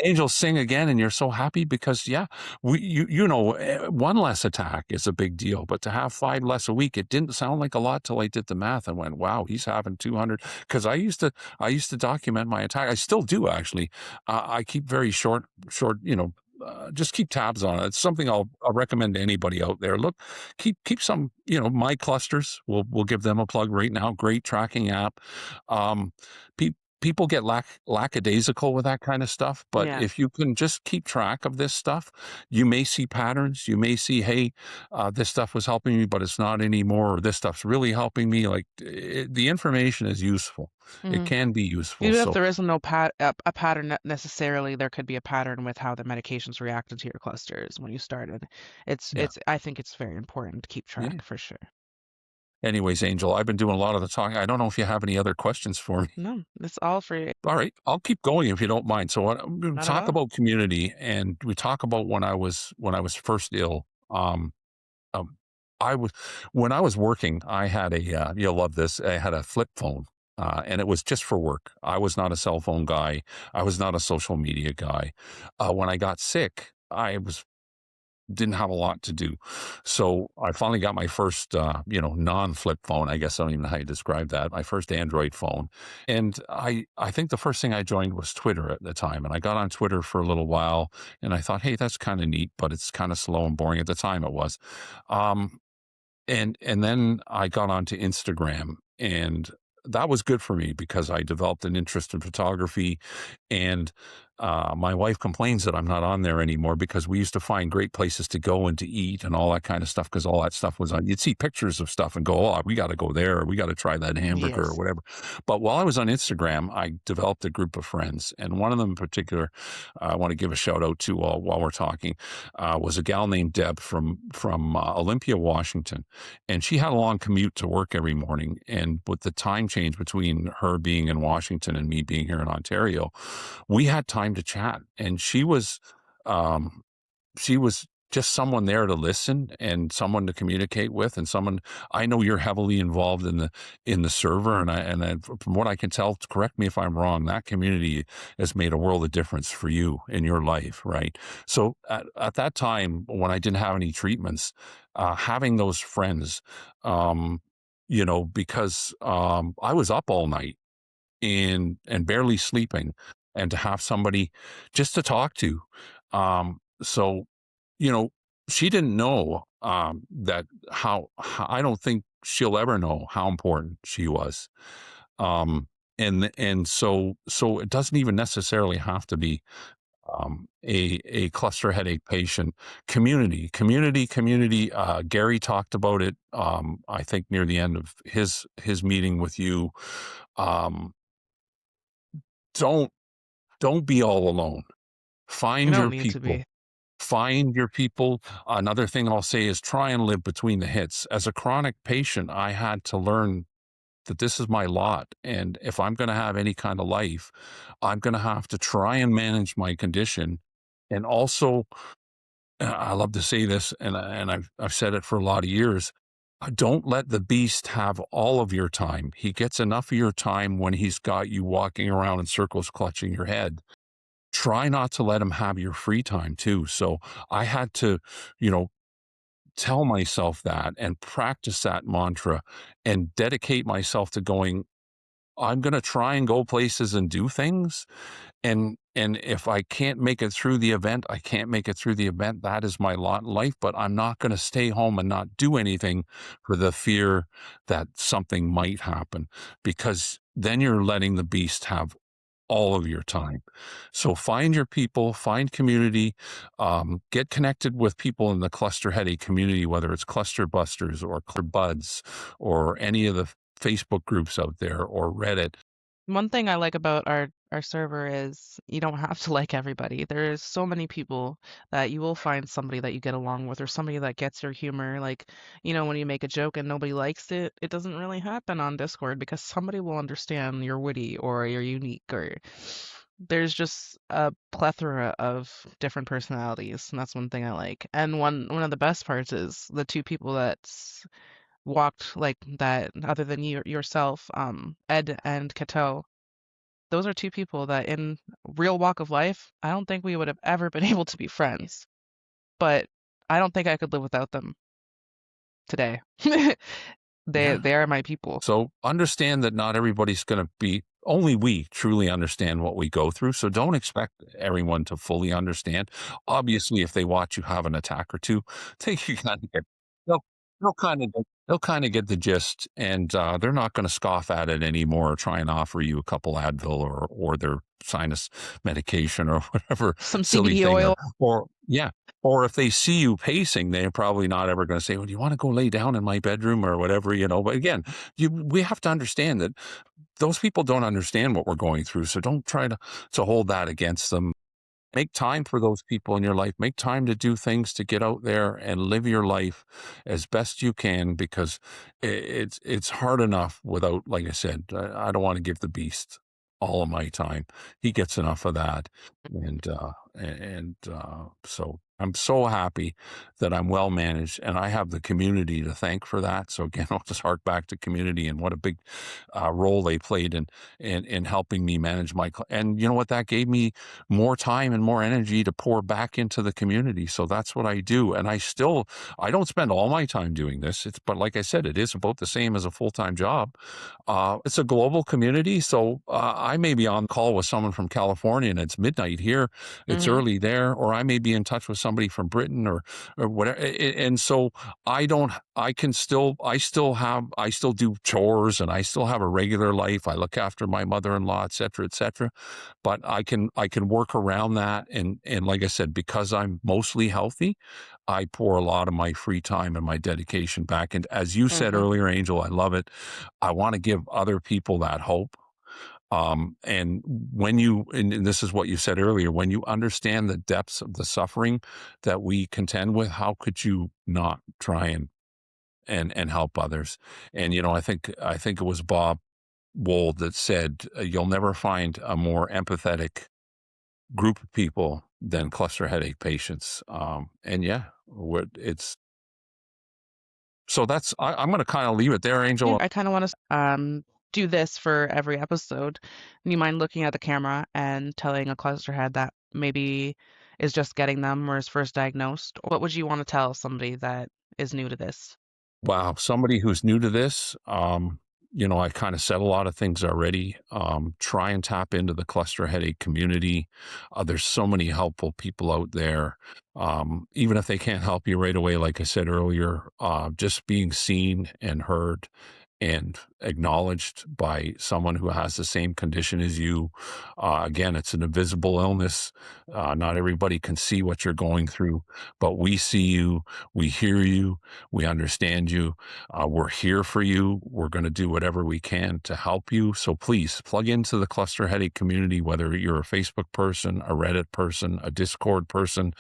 angels sing again, and you're so happy because yeah, one less attack is a big deal. But to have 5 less a week, it didn't sound like a lot till I did the math and went, wow, he's having 200. Because I used to document my attack. I still do actually. I keep very short. Just keep tabs on it. It's something I'll recommend to anybody out there. Look, keep some. My clusters. We'll give them a plug right now. Great tracking app. Um, People get lackadaisical with that kind of stuff, but Yeah. if you can just keep track of this stuff, you may see patterns. You may see, hey, this stuff was helping me, but it's not anymore, or this stuff's really helping me. Like the information is useful. It Hmm. can be useful. Even if So there isn't a pattern necessarily, there could be a pattern with how the medications reacted to your clusters when you started. yeah, I think it's very important to keep yeah. track for sure. Anyways, Angel, I've been doing a lot of the talking. I don't know if you have any other questions for me. No, that's all for you. All right, I'll keep going if you don't mind. So I'm going to Not at talk all. about community, and we talk about when I was first ill. Um, I was when I was working, I had you'll love this. I had a flip phone, and it was just for work. I was not a cell phone guy. I was not a social media guy. When I got sick, I didn't have a lot to do. So I finally got my first, non-flip phone. I guess I don't even know how you describe that. My first Android phone. And I think the first thing I joined was Twitter at the time. And I got on Twitter for a little while and I thought, hey, that's kind of neat, but it's kind of slow and boring. At the time it was. Um, and then I got onto Instagram, and that was good for me because I developed an interest in photography. And my wife complains that I'm not on there anymore because we used to find great places to go and to eat and all that kind of stuff, because all that stuff was on. You'd see pictures of stuff and go, "Oh, we got to go there, or we got to try that hamburger," or Yes. whatever. But while I was on Instagram, I developed a group of friends, and one of them in particular, I want to give a shout out to while we're talking, was a gal named Deb from Olympia, Washington. And she had a long commute to work every morning. And with the time change between her being in Washington and me being here in Ontario, we had time to chat. And um, she was just someone there to listen and someone to communicate with, and someone. I know you're heavily involved in the server, and from what I can tell, correct me if I'm wrong, that community has made a world of difference for you in your life, right? So at that time when I didn't have any treatments, having those friends, because I was up all night. and barely sleeping, and to have somebody just to talk to. So, you know, she didn't know that how I don't think she'll ever know how important she was. Um, and so it doesn't even necessarily have to be a cluster headache patient. Community. Gary talked about it. I think near the end of his meeting with you. Um, don't don't be all alone. You Find don't your need to people. be. Find your people. Another thing I'll say is try and live between the hits. As a chronic patient, I had to learn that this is my lot. And if I'm going to have any kind of life, I'm going to have to try and manage my condition. And also, I love to say this, and I've said it for a lot of years. Don't let the beast have all of your time. He gets enough of your time when he's got you walking around in circles, clutching your head. Try not to let him have your free time too. So I had to, you know, tell myself that and practice that mantra and dedicate myself to going, I'm going to try and go places and do things. And if I can't make it through the event, I can't make it through the event. That is my lot in life, but I'm not going to stay home and not do anything for the fear that something might happen, because then you're letting the beast have all of your time. So find your people, find community, get connected with people in the cluster headache community, whether it's cluster busters or cluster buds or any of the Facebook groups out there or Reddit. One thing I like about our server is you don't have to like everybody. There's so many people that you will find somebody that you get along with or somebody that gets your humor. Like, when you make a joke and nobody likes it, it doesn't really happen on Discord because somebody will understand you're witty or you're unique or there's just a plethora of different personalities, and that's one thing I like. And one of the best parts is the two people that's walked like that other than yourself, Ed and Cato. Those are two people that in real walk of life, I don't think we would have ever been able to be friends. But I don't think I could live without them today. They Yeah. they are my people. So understand that not everybody's going to be, only we truly understand what we go through. So don't expect everyone to fully understand. Obviously, if they watch you have an attack or two, they kind of get, they'll, they'll kind of get the gist, and they're not going to scoff at it anymore or try and offer you a couple Advil or their sinus medication or whatever Some silly CBD thing, oil. or yeah, or if they see you pacing, they're probably not ever going to say, "Well, do you want to go lay down in my bedroom or whatever?" But again, we have to understand that those people don't understand what we're going through. So don't try to hold that against them. Make time for those people in your life. Make time to do things, to get out there and live your life as best you can, because it's hard enough without, like I said, I don't want to give the beast all of my time. He gets enough of that. And so I'm so happy that I'm well managed and I have the community to thank for that. So again, I'll just hark back to community and what a big role they played in helping me manage and you know what, that gave me more time and more energy to pour back into the community. So that's what I do. And I don't spend all my time doing this. But like I said, it is about the same as a full-time job. It's a global community. So I may be on call with someone from California and it's midnight here, it's Hmm. early there, or I may be in touch with somebody from Britain or whatever. And so I still do chores and I still have a regular life. I look after my mother-in-law, et cetera, et cetera, but I can work around that. And like I said, because I'm mostly healthy, I pour a lot of my free time and my dedication back. And as you said Hmm. earlier, Angel, I love it. I want to give other people that hope. And and this is what you said earlier, when you understand the depths of the suffering that we contend with, how could you not try and help others? And I think it was Bob Wold that said, "You'll never find a more empathetic group of people than cluster headache patients." And yeah, it's so that's I'm going to kind of leave it there, Yeah, Angel. I kind of want to do this for every episode. Do you mind looking at the camera and telling a cluster head that maybe is just getting them or is first diagnosed? What would you want to tell somebody that is new to this? Wow, somebody who's new to this. I kind of said a lot of things already. Try and tap into the cluster headache community. There's so many helpful people out there. Even if they can't help you right away, like I said earlier, just being seen and heard and acknowledged by someone who has the same condition as you. Again, it's an invisible illness. Not everybody can see what you're going through, but we see you, we hear you, we understand you. We're here for you. We're going to do whatever we can to help you. So please plug into the cluster headache community, whether you're a Facebook person, a Reddit person, a Discord person.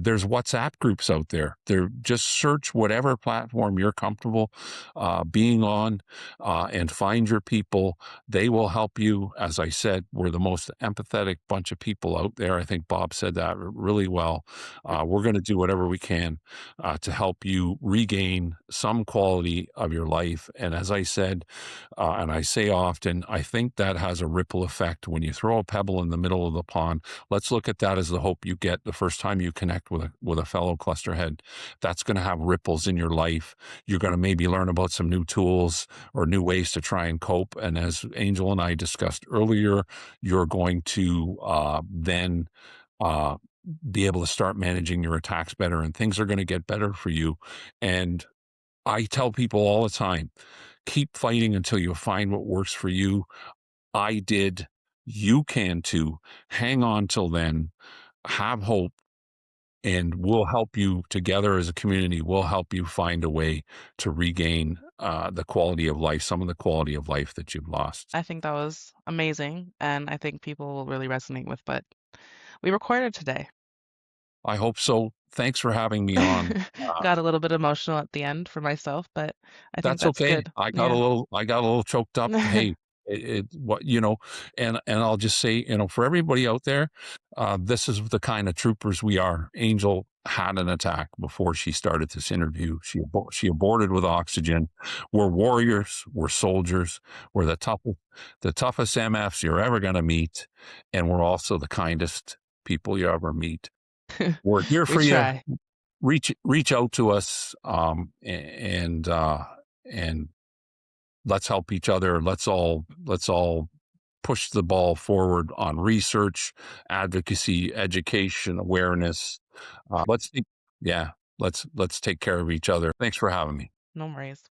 There's WhatsApp groups out there. Just search whatever platform you're comfortable being on and find your people. They will help you. As I said, we're the most empathetic bunch of people out there. I think Bob said that really well. We're going to do whatever we can to help you regain some quality of your life. And as I said, and I say often, I think that has a ripple effect. When you throw a pebble in the middle of the pond, let's look at that as the hope you get the first time you connect with a fellow clusterhead. That's going to have ripples in your life. You're going to maybe learn about some new tools or new ways to try and cope. And as Angel and I discussed earlier, you're going to then uh, be able to start managing your attacks better, and things are going to get better for you. And I tell people all the time, keep fighting until you find what works for you. I did. You can too. Hang on till then. Have hope, and we'll help you together as a community. We'll help you find a way to regain the quality of life, some of the quality of life that you've lost. I think that was amazing, and I think people will really resonate with what we recorded today. I hope so. Thanks for having me on. Got a little bit emotional at the end for myself, but I think That's that's okay. good. Yeah. I got a little choked up. Hey, what, and I'll just say, for everybody out there, this is the kind of troopers we are. Angel had an attack before she started this interview. She aborted with oxygen. We're warriors. We're soldiers. We're the toughest MFs you're ever going to meet, and we're also the kindest people you ever meet. We're here We for you. try. Reach out to us, and let's help each other. Let's all push the ball forward on research, advocacy, education, awareness. Let's take, yeah, let's take care of each other. Thanks for having me. No worries.